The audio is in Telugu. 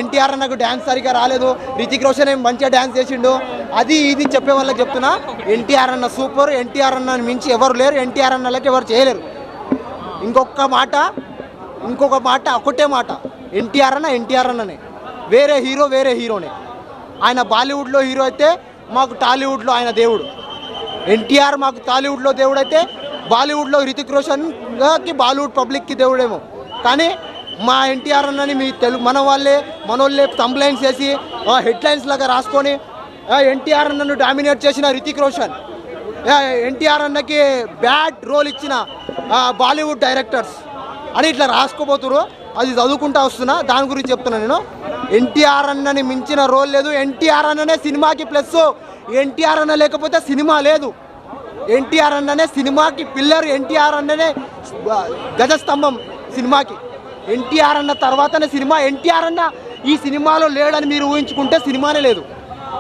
ఎన్టీఆర్ అన్నకు డ్యాన్స్ సరిగా రాలేదు, రితిక్ రోషన్ ఏం మంచిగా డ్యాన్స్ చేసిండు, అది ఇది చెప్పే వాళ్ళకి చెప్తున్నా. ఎన్టీఆర్ అన్న సూపర్, ఎన్టీఆర్ అన్నని మించి ఎవరు లేరు, ఎన్టీఆర్ అన్నలకి ఎవరు చేయలేరు. ఇంకొక మాట ఒకటే మాట, ఎన్టీఆర్ అన్ననే, వేరే హీరోనే. ఆయన బాలీవుడ్లో హీరో అయితే మాకు టాలీవుడ్లో ఆయన దేవుడు. ఎన్టీఆర్ మాకు టాలీవుడ్లో దేవుడు అయితే బాలీవుడ్లో రితిక్ రోషన్కి బాలీవుడ్ పబ్లిక్కి దేవుడేమో. కానీ మా ఎన్టీఆర్ అన్నని మీ మనోళ్ళే కంప్లైంట్స్ చేసి హెడ్లైన్స్ లాగా రాసుకొని ఎన్టీఆర్ అన్నను డామినేట్ చేసిన రితిక్ రోషన్, ఎన్టీఆర్ అన్నకి బ్యాడ్ రోల్ ఇచ్చిన బాలీవుడ్ డైరెక్టర్స్ అని ఇట్లా రాసుకోబోతురు. అది చదువుకుంటా వస్తున్నా, దాని గురించి చెప్తున్నా నేను. ఎన్టీఆర్ అన్నని మించిన రోల్ లేదు, ఎన్టీఆర్ అన్ననే సినిమాకి ప్లస్, ఎన్టీఆర్ అన్న లేకపోతే సినిమా లేదు. ఎన్టీఆర్ అన్ననే సినిమాకి పిల్లర్, ఎన్టీఆర్ అన్ననే గజస్తంభం సినిమాకి. ఎన్టీఆర్ అన్న తర్వాతనే సినిమా. ఎన్టీఆర్ అన్న ఈ సినిమాలో లేడని మీరు ఊహించుకుంటే సినిమానే లేదు.